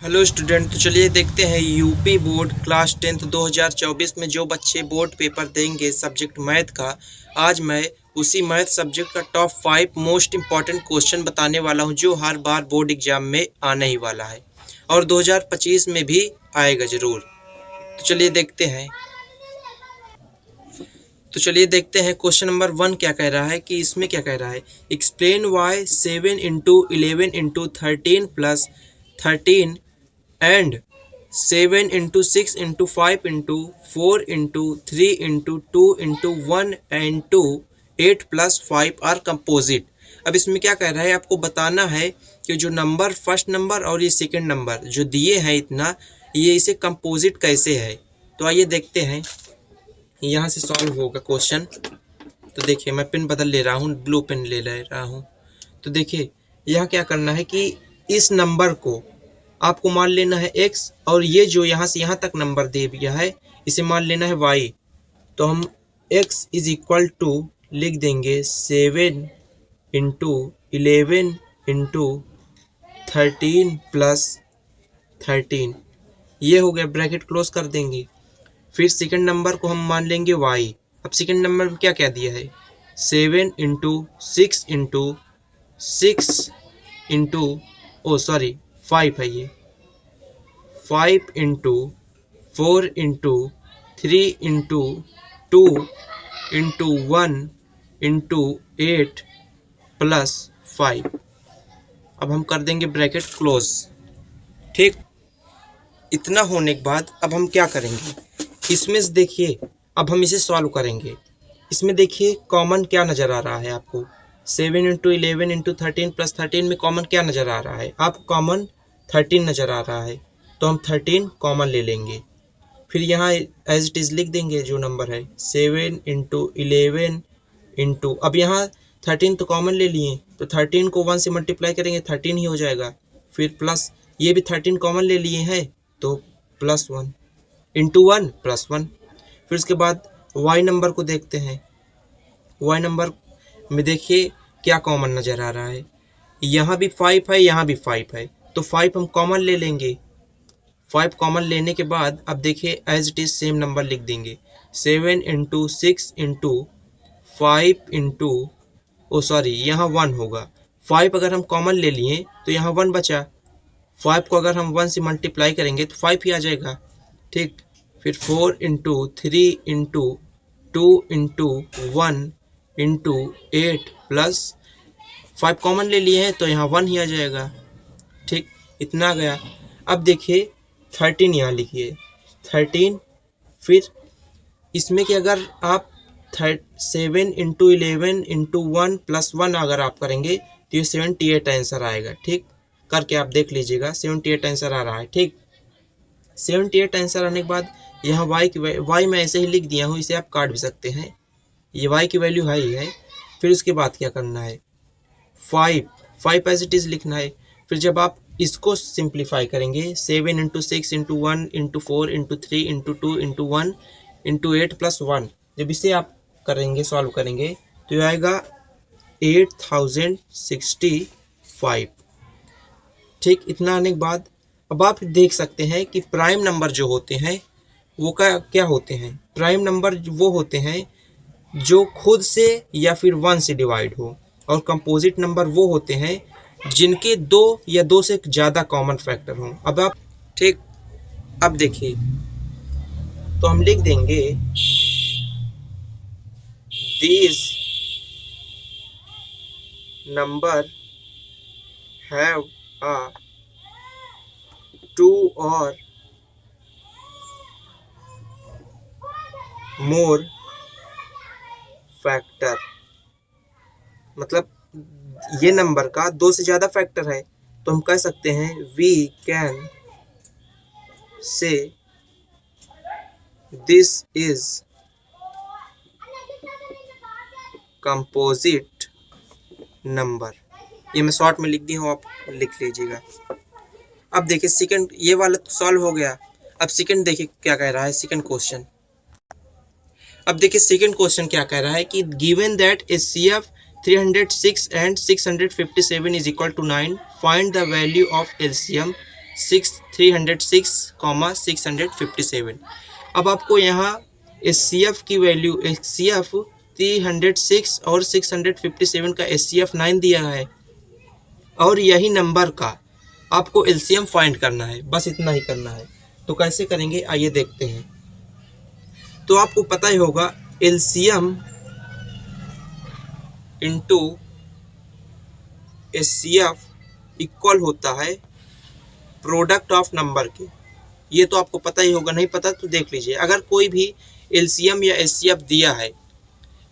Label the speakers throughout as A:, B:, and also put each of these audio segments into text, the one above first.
A: Hello student, तो चलिए देखते हैं यूपी बोर्ड क्लास 10th 2024 में जो बच्चे बोर्ड पेपर देंगे सब्जेक्ट मैथ का। आज मैं उसी मैथ सब्जेक्ट का टॉप 5 मोस्ट इम्पॉर्टेंट क्वेश्चन बताने वाला हूं जो हर बार बोर्ड एग्जाम में आने ही वाला है और 2025 में भी आएगा ज़रूर। तो चलिए देखते हैं क्वेश्चन नंबर 1 क्या कह रहा है कि इसमें क्या कह रहा है। Explain why 7 into 11 into 13 plus 13 and 7 into 6 into 5 into 4 into 3 into 2 into 1 and 2 8 plus 5 are composite। अब इसमें क्या कह रहा है, आपको बताना है कि जो नंबर फर्स्ट नंबर और ये सेकंड नंबर जो दिए हैं इतना, ये इसे कंपोजिट कैसे है। तो आइए देखते हैं, यहाँ से सॉल्व होगा क्वेश्चन। तो देखिए मैं पेन बदल ले रहा हूँ, ब्लू पेन ले रहा हूँ। तो देखिए यहाँ क्या करना है कि इस नंबर को आपको मान लेना है x और ये जो यहाँ से यहाँ तक नंबर दे दिया है इसे मान लेना है y। तो हम x इज इक्वल टू लिख देंगे 7 इंटू 11 इंटू 13 प्लस 13, ये हो गया, ब्रैकेट क्लोज कर देंगे। फिर सेकंड नंबर को हम मान लेंगे y। अब सेकंड नंबर में क्या क्या दिया है, 7 इंटू 6 इंटू 6 इंटू 5 है, ये 5 into 4 into 3 into 2 into 1 into 8 plus 5। अब हम कर देंगे ब्रैकेट क्लोज। ठीक, इतना होने के बाद अब हम क्या करेंगे, इसमें से देखिए अब हम इसे सॉल्व करेंगे। इसमें देखिए कॉमन क्या नज़र आ रहा है आपको, 7 इंटू 11 इंटू 13 प्लस 13 में कॉमन क्या नज़र आ रहा है, आपको कॉमन 13 नज़र आ रहा है। तो हम 13 कॉमन ले लेंगे। फिर यहाँ एज इट इज़ लिख देंगे जो नंबर है, 7 इंटू 11 इंटू, अब यहाँ 13 तो कॉमन ले लिए तो 13 को 1 से मल्टीप्लाई करेंगे 13 ही हो जाएगा। फिर प्लस ये भी 13 कॉमन ले लिए हैं तो प्लस 1 इंटू 1 प्लस 1। फिर उसके बाद y नंबर को देखते हैं। y नंबर में देखिए क्या कॉमन नज़र आ रहा है, यहाँ भी 5 है यहाँ भी 5 है, तो 5 हम कॉमन ले लेंगे। 5 कॉमन लेने के बाद अब देखिए as it is same number लिख देंगे, 7 इंटू 6 इंटू 5 इंटू यहाँ 1 होगा। 5 अगर हम कॉमन ले लिए तो यहाँ 1 बचा, 5 को अगर हम 1 से मल्टीप्लाई करेंगे तो 5 ही आ जाएगा। ठीक, फिर 4 into 3 into 2 into 1 into 8 plus 5 common ले लिए हैं तो यहाँ 1 ही आ जाएगा। ठीक, इतना आ गया। अब देखिए 13 यहाँ लिखिए 13, फिर इसमें कि अगर आप 7 इंटू 11 इंटू 1 प्लस 1 अगर आप करेंगे तो ये 78 आंसर आएगा। ठीक, करके आप देख लीजिएगा 78 आंसर आ रहा है। ठीक, 78 आंसर आने के बाद यहाँ y मैं ऐसे ही लिख दिया हूँ, इसे आप काट भी सकते हैं, ये y की वैल्यू हाई है। फिर उसके बाद क्या करना है, 5 एज इट इज़ लिखना है। फिर जब आप इसको सिंप्लीफाई करेंगे, 7 into 6 into 1 into 4 into 3 into 2 into 1 into 8 plus 1, जब इसे आप करेंगे सॉल्व करेंगे तो ये आएगा 8065। ठीक, इतना आने के बाद अब आप देख सकते हैं कि प्राइम नंबर जो होते हैं वो क्या होते हैं, प्राइम नंबर वो होते हैं जो खुद से या फिर 1 से डिवाइड हो, और कंपोजिट नंबर वो होते हैं जिनके 2 या 2 से ज़्यादा कॉमन फैक्टर हों। अब आप ठीक, अब देखिए तो हम लिख देंगे दीज नंबर हैव अ 2 और मोर फैक्टर, मतलब ये नंबर का 2 से ज़्यादा फैक्टर है, तो हम कह सकते हैं we can say this is composite number. ये मैं शॉर्ट में लिख दी हूँ, आप लिख लीजिएगा। अब देखिए सेकंड, ये वाला तो सॉल्व हो गया। अब सेकंड देखिए क्या कह रहा है, सेकंड क्वेश्चन। अब देखिए सेकंड क्वेश्चन क्या कह रहा है कि given that HCF 306 and 657 is equal to 9, find the value of LCM 306,657। अब आपको यहाँ HCF की वैल्यू HCF 306 और 657 का HCF 9 दिया है और यही नंबर का आपको LCM फाइंड करना है, बस इतना ही करना है। तो कैसे करेंगे आइए देखते हैं। तो आपको पता ही होगा LCM इंटू HCF इक्वल होता है प्रोडक्ट ऑफ नंबर के। ये तो आपको पता ही होगा, नहीं पता तो देख लीजिए। अगर कोई भी LCM या HCF दिया है,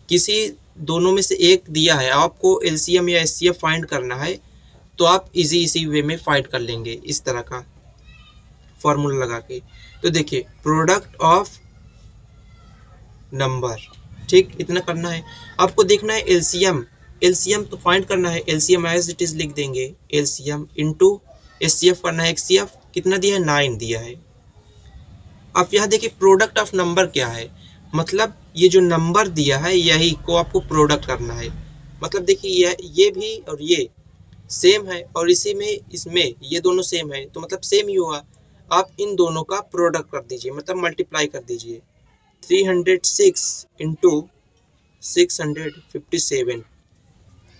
A: किसी दोनों में से एक दिया है, आपको LCM या HCF फाइंड करना है, तो आप इसी वे में फाइंड कर लेंगे, इस तरह का फॉर्मूला लगा के। तो देखिए प्रोडक्ट ऑफ नंबर, ठीक, इतना करना है। आपको देखना है LCM तो फाइंड करना है, LCM एज इट इज लिख देंगे, LCM इंटू HCF करना है। HCF कितना दिया है, 9 दिया है। आप यहाँ देखिए प्रोडक्ट ऑफ नंबर क्या है, मतलब ये जो नंबर दिया है यही को आपको प्रोडक्ट करना है। मतलब देखिए ये भी और ये सेम है और इसी में इसमें ये दोनों सेम है, तो मतलब सेम ही हुआ। आप इन दोनों का प्रोडक्ट कर दीजिए, मतलब मल्टीप्लाई कर दीजिए। 306 इंटू 657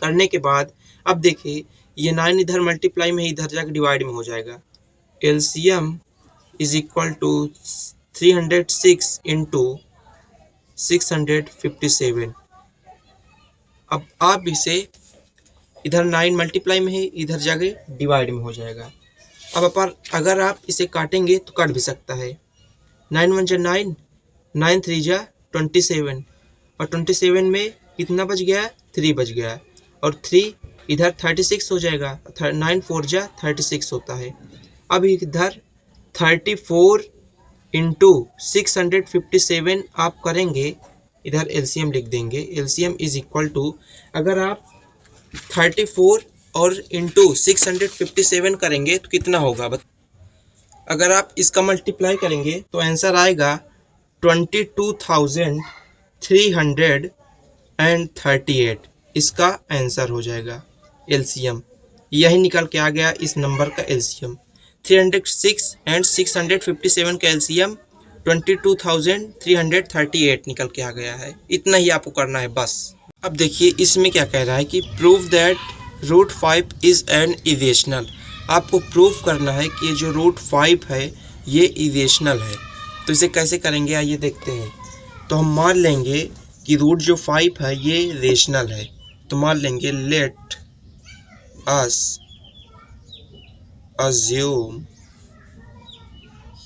A: करने के बाद अब देखिए ये 9 इधर मल्टीप्लाई में, इधर जाकर डिवाइड में हो जाएगा। LCM is equal to 306 into 657। अब आप इसे इधर 9 मल्टीप्लाई में है, इधर जाके डिवाइड में हो जाएगा। अब अगर आप इसे काटेंगे तो कट भी सकता है। 9 1 जा 9, 9 3 जा 27 और 27 में कितना बच गया, 3 बच गया और 3 इधर 36 हो जाएगा। 9 4 जा 36 होता है। अब इधर 34 इंटू 657 आप करेंगे, इधर LCM लिख देंगे। LCM इज इक्वल टू, अगर आप 34 और इंटू 657 करेंगे तो कितना होगा, अगर आप इसका मल्टीप्लाई करेंगे तो आंसर आएगा 22,338। इसका आंसर हो जाएगा LCM। यही निकल के आ गया इस नंबर का LCM। 306 एंड 657 का LCM 22,338 निकल के आ गया है। इतना ही आपको करना है बस। अब देखिए इसमें क्या कह रहा है कि prove that √5 is an irrational. आपको प्रूव करना है कि ये जो √5 है ये इरेशनल है। तो इसे कैसे करेंगे आइए देखते हैं। तो हम मान लेंगे कि √5 है ये रेशनल है। तो मान लेंगे let us assume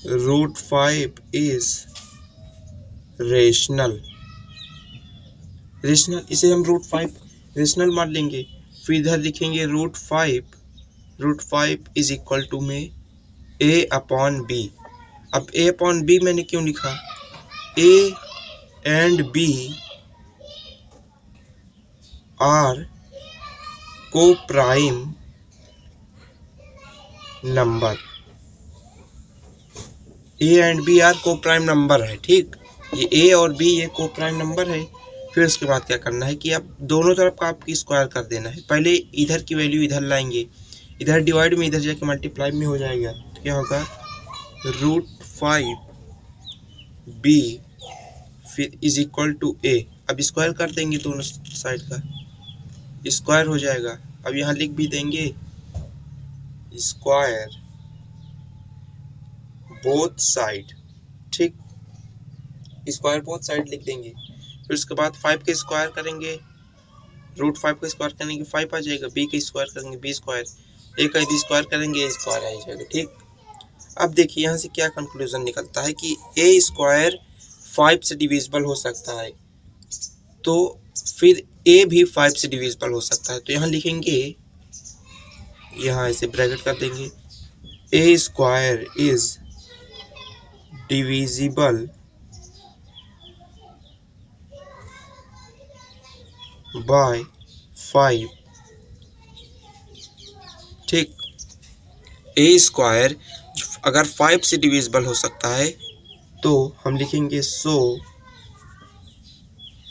A: √5 is rational. इसे हम √5 रेशनल मान लेंगे। फिर इधर लिखेंगे √5 इज इक्वल टू में A/B। अब A/B मैंने क्यों लिखा, A and B are coprime number. A and B are coprime number है, ठीक। ये A और B ये को प्राइम नंबर है। फिर उसके बाद क्या करना है कि आप दोनों तरफ का आपकी स्क्वायर कर देना है। पहले इधर की वैल्यू इधर लाएंगे, इधर डिवाइड में इधर जाके मल्टीप्लाई में हो जाएगा। तो क्या होगा, √5B फिर इज इक्वल टू A। अब स्क्वायर कर देंगे दोनों साइड का, स्क्वायर हो जाएगा। अब यहाँ लिख भी देंगे स्क्वायर बोथ साइड, ठीक, स्क्वायर बोथ साइड लिख देंगे। फिर उसके बाद 5 के स्क्वायर करेंगे, √5 का स्क्वायर करेंगे 5 आ जाएगा। B का स्क्वायर करेंगे B स्क्वायर, A का यदि स्क्वायर करेंगे A स्क्वायर आ जाएगा, ठीक। अब देखिए यहाँ से क्या कंक्लूजन निकलता है कि A स्क्वायर 5 से डिविजिबल हो सकता है, तो फिर A भी 5 से डिविजिबल हो सकता है। तो यहाँ लिखेंगे, यहाँ ऐसे ब्रैकेट कर देंगे, A square is divisible by 5, ठीक। A स्क्वायर अगर 5 से डिविजिबल हो सकता है तो हम लिखेंगे सो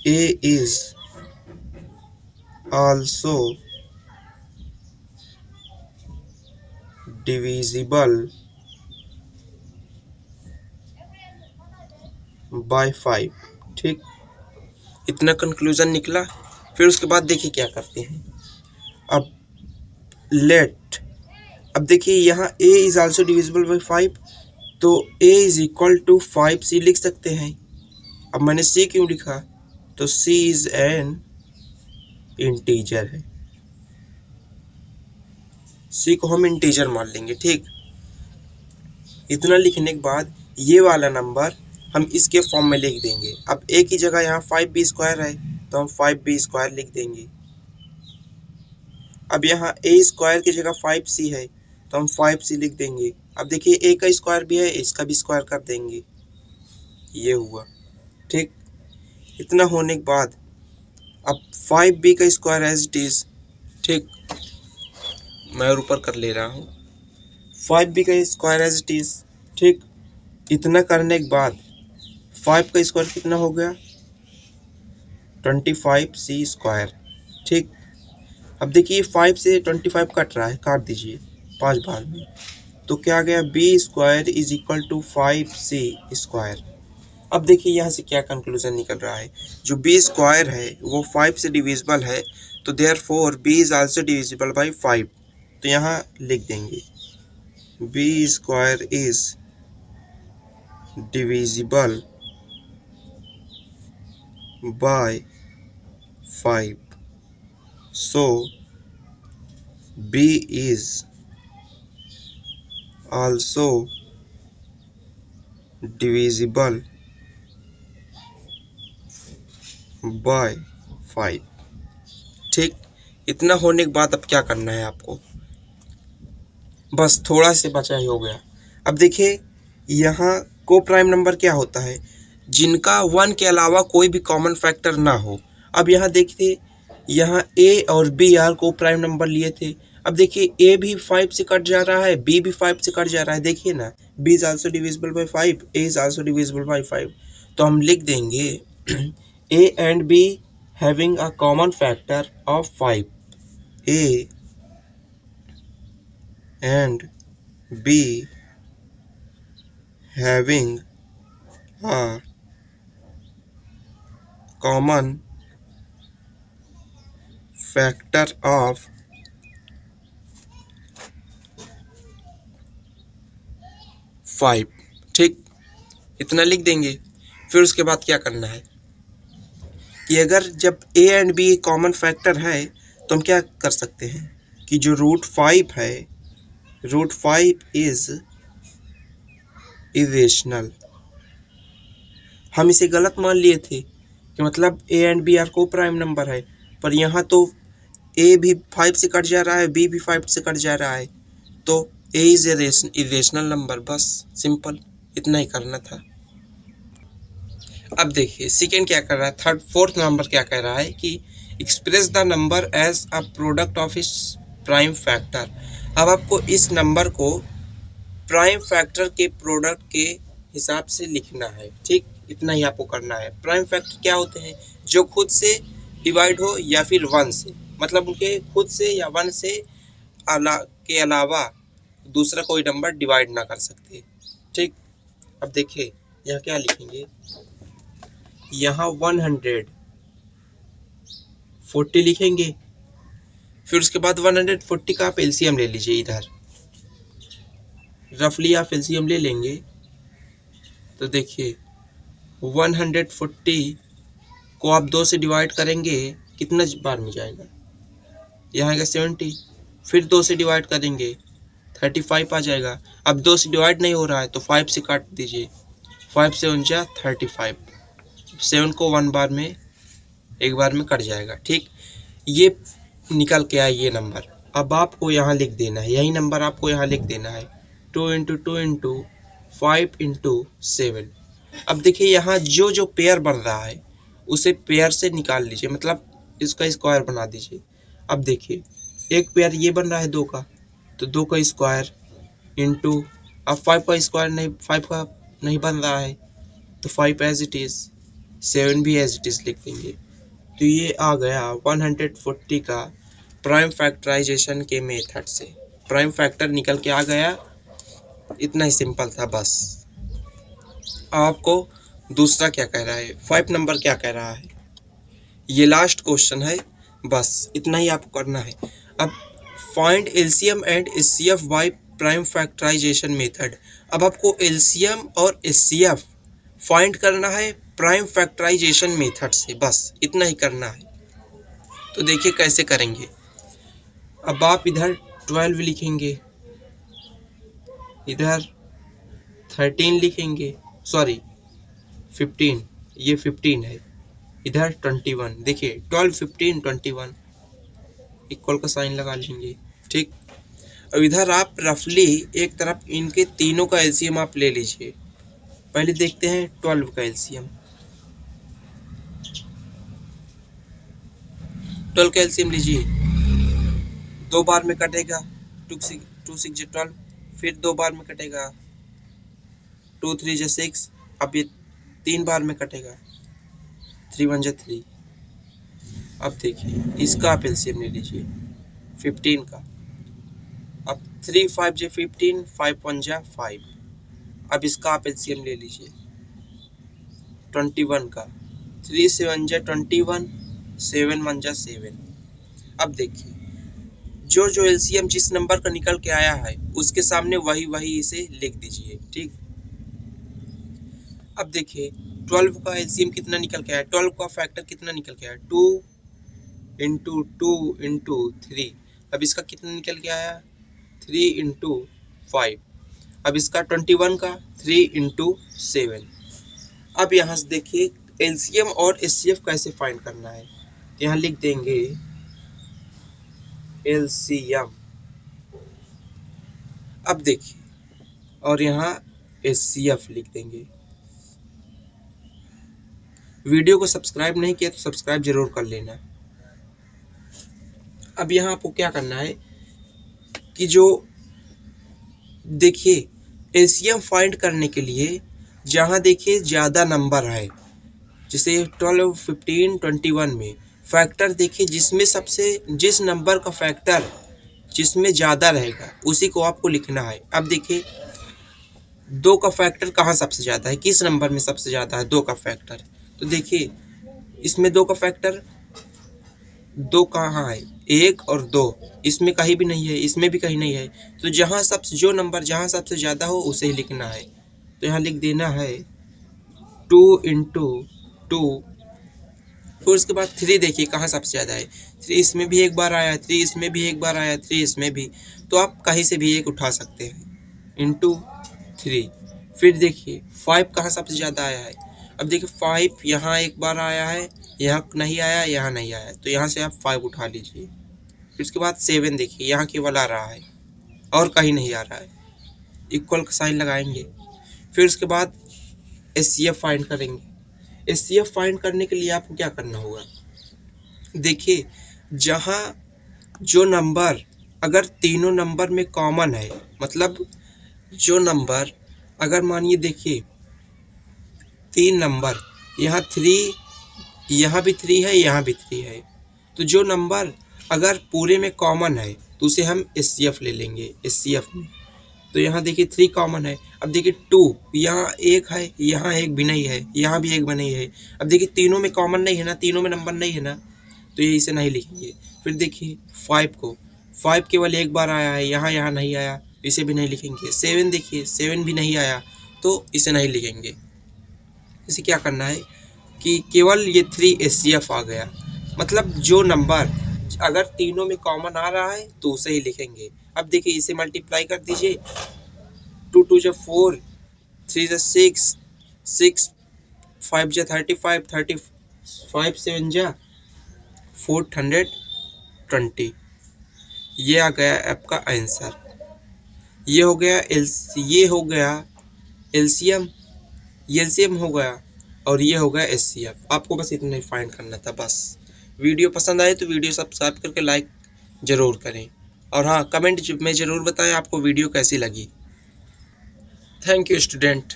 A: A is also divisible by 5। ठीक, इतना कंक्लूजन निकला। फिर उसके बाद देखिए क्या करते हैं। अब लेट, अब देखिए यहाँ a is also divisible by 5, तो a is equal to 5c लिख सकते हैं। अब मैंने c क्यों लिखा, तो c इज एन इंटीजर है, c को हम इंटीजर मान लेंगे। ठीक, इतना लिखने के बाद ये वाला नंबर हम इसके फॉर्म में लिख देंगे। अब a की जगह यहाँ 5b² है, तो हम 5b² लिख देंगे। अब यहाँ a² की जगह 5c है, तो हम 5c लिख देंगे। अब देखिए a का स्क्वायर भी है, इसका भी स्क्वायर कर देंगे, ये हुआ। ठीक, इतना होने के बाद अब 5b का स्क्वायर एज इट इज। ठीक, मैं ऊपर कर ले रहा हूँ, 5b का स्क्वायर एज इट इज। ठीक, इतना करने के बाद 5 का स्क्वायर कितना हो गया, 25c²। ठीक, अब देखिए 5 से 25 कट रहा है, काट दीजिए 5 बार में, तो क्या आ गया, b² is equal to 5c²। अब देखिए यहाँ से क्या कंक्लूजन निकल रहा है, जो b² है वो 5 से डिविजिबल है, तो therefore b is also divisible by 5। तो यहाँ लिख देंगे b² is divisible by 5, so b is also divisible by 5। ठीक, इतना होने के बाद अब क्या करना है आपको, बस थोड़ा से बचा ही हो गया। अब देखिए यहाँ को प्राइम नंबर क्या होता है, जिनका 1 के अलावा कोई भी कॉमन फैक्टर ना हो। अब यहाँ देखिए, यहाँ a और b यार को प्राइम नंबर लिए थे। अब देखिए a भी 5 से कट जा रहा है, b भी 5 से कट जा रहा है। देखिए ना, b is also divisible by 5, a is also divisible by 5। तो हम लिख देंगे a and b having a common factor of 5, a and b having a common factor of 5। ठीक, इतना लिख देंगे। फिर उसके बाद क्या करना है कि अगर जब a and b common factor है, तो हम क्या कर सकते हैं कि जो √5 है, √5 इज इरेशनल। हम इसे गलत मान लिए थे कि मतलब a and b are coprime number है, पर यहाँ तो a भी 5 से कट जा रहा है, b भी 5 से कट जा रहा है, तो a इज इरेशनल नंबर। बस सिंपल, इतना ही करना था। अब देखिए सेकेंड क्या कर रहा है, फोर्थ नंबर क्या कह रहा है कि express the number as a product of इस प्राइम फैक्टर। अब आपको इस नंबर को प्राइम फैक्टर के प्रोडक्ट के हिसाब से लिखना है। ठीक, इतना ही आपको करना है। प्राइम फैक्टर क्या होते हैं, जो खुद से डिवाइड हो या फिर 1 से, मतलब उनके खुद से या 1 से के अलावा दूसरा कोई नंबर डिवाइड ना कर सकते। ठीक, अब देखिए यहाँ क्या लिखेंगे, यहाँ 140 लिखेंगे। फिर उसके बाद 140 का आप एलसीएम ले लीजिए, इधर रफली आप एलसीएम ले लेंगे, तो देखिए 140 को आप 2 से डिवाइड करेंगे, कितना बार में जाएगा, यहाँ आएगा 70। फिर 2 से डिवाइड करेंगे 35 आ जाएगा। अब 2 से डिवाइड नहीं हो रहा है, तो 5 से काट दीजिए, 5 से 35, 7 को 1 बार में, एक बार में कट जाएगा। ठीक, ये निकल के आया ये नंबर। अब आपको यहाँ लिख देना है, यही नंबर आपको यहाँ लिख देना है, 2 × 2 × 5 × 7। अब देखिए यहाँ जो जो पेयर बन रहा है उसे पेयर से निकाल लीजिए, मतलब इसका स्क्वायर बना दीजिए। अब देखिए एक पेयर ये बन रहा है 2 का, तो 2 का स्क्वायर इंटू, अब 5 का स्क्वायर नहीं, 5 का नहीं बन रहा है, तो 5 एज इट इज, 7 भी एज इट इज लिख देंगे। तो ये आ गया 140 का प्राइम फैक्टराइजेशन के मेथड से। प्राइम फैक्टर निकल के आ गया। इतना ही सिंपल था बस। आपको दूसरा क्या कह रहा है, 5 नंबर क्या कह रहा है, ये लास्ट क्वेश्चन है, बस इतना ही आपको करना है। अब find LCM and HCF by prime factorisation method. अब आपको एलसीएम और एचसीएफ फाइंड करना है प्राइम फैक्टराइजेशन मेथड से, बस इतना ही करना है। तो देखिए कैसे करेंगे। अब आप इधर 12 लिखेंगे, इधर 13 लिखेंगे, सॉरी 15, ये 15 है, इधर 21। देखिए 12, 15, 21 इक्वल का साइन लगा लेंगे, ठीक। अब इधर आप रफली एक तरफ इनके तीनों का एलसीएम आप ले लीजिए। पहले देखते हैं 12 का एलसीएम। 12 का एलसीएम लीजिए, 2 बार में कटेगा, 2 6 12, फिर 2 बार में कटेगा, 2 3 6, अब ये 3 बार में कटेगा, 3 1 3। अब देखिए इसका आप एलसीएम ले लीजिए 15 का। अब 3 5 15, 5 1 5। अब इसका आप एलसीएम ले लीजिए 21 का, 3 7 21, 7 1 7। अब देखिए जो जो एलसीएम जिस नंबर का निकल के आया है उसके सामने वही इसे लिख दीजिए, ठीक। अब देखिए 12 का एलसीएम कितना निकल के आया, 12 का फैक्टर कितना निकल के आया, 2 इंटू 2 इंटू 3। अब इसका कितना निकल के आया, 3 इंटू 5। अब इसका 21 का 3 इंटू 7। अब यहाँ से देखिए एलसीएम और एचसीएफ कैसे फाइंड करना है। यहाँ लिख देंगे एलसीएम, अब देखिए, और यहाँ एचसीएफ लिख देंगे। वीडियो को सब्सक्राइब नहीं किया तो सब्सक्राइब जरूर कर लेना। अब यहाँ आपको क्या करना है कि जो देखिए एलसीएम फाइंड करने के लिए जहाँ देखिए ज़्यादा नंबर है, जैसे 12 15 21 में फैक्टर देखिए जिसमें सबसे जिस नंबर का फैक्टर जिसमें ज़्यादा रहेगा उसी को आपको लिखना है। अब देखिए 2 का फैक्टर कहाँ सबसे ज़्यादा है, किस नंबर में सबसे ज़्यादा है 2 का फैक्टर। तो देखिए इसमें 2 का फैक्टर 2 कहाँ है, 1 और 2, इसमें कहीं भी नहीं है, इसमें भी कहीं नहीं है। तो जहाँ सबसे जो नंबर जहाँ सबसे ज़्यादा हो उसे ही लिखना है। तो यहाँ लिख देना है 2 इंटू 2। फिर उसके बाद 3 देखिए कहाँ सबसे ज़्यादा है, 3 इसमें भी एक बार आया, 3 इसमें भी एक बार आया, 3 इसमें भी। तो आप कहीं से भी एक उठा सकते हैं, इंटू 3। फिर देखिए 5 कहाँ सबसे ज़्यादा आया है। अब देखिए 5 यहाँ एक बार आया है, यहाँ नहीं आया, यहाँ नहीं आया, तो यहाँ से आप 5 उठा लीजिए। फिर उसके बाद 7 देखिए यहाँ केवल आ रहा है और कहीं नहीं आ रहा है, इक्वल का साइन लगाएंगे। फिर उसके बाद एचसीएफ फाइंड करेंगे। एचसीएफ फाइंड करने के लिए आपको क्या करना होगा, देखिए जहाँ जो नंबर अगर तीनों नंबर में कॉमन है, मतलब जो नंबर अगर मानिए देखिए 3 नंबर, यहाँ 3, यहाँ भी 3 है, यहाँ भी 3 है, तो जो नंबर अगर पूरे में कॉमन है तो उसे हम एचसीएफ ले लेंगे एचसीएफ में। तो यहाँ देखिए 3 कॉमन है। अब देखिए 2 यहाँ एक है, यहाँ एक भी नहीं है, यहाँ भी एक भी नहीं है। अब देखिए तीनों में कॉमन नहीं है ना, तीनों में नंबर नहीं है ना, तो ये इसे नहीं लिखेंगे। फिर देखिए 5 को, 5 केवल एक बार आया है, यहाँ नहीं आया, इसे भी नहीं लिखेंगे। 7 देखिए 7 भी नहीं आया, तो इसे नहीं लिखेंगे। इसे क्या करना है कि केवल ये 3 एचसीएफ आ गया, मतलब जो नंबर अगर तीनों में कॉमन आ रहा है तो उसे ही लिखेंगे। अब देखिए इसे मल्टीप्लाई कर दीजिए, 2 2 4, 3 6, 6 5 35, 35 7 420। ये आ गया आपका आंसर। ये हो गया एलसीएम, ये एलसीएम हो गया, और ये हो गया एचसीएफ। आपको बस इतना ही फाइंड करना था बस। वीडियो पसंद आए तो वीडियो सब्सक्राइब करके लाइक ज़रूर करें, और हाँ कमेंट में ज़रूर बताएं आपको वीडियो कैसी लगी। Thank you student.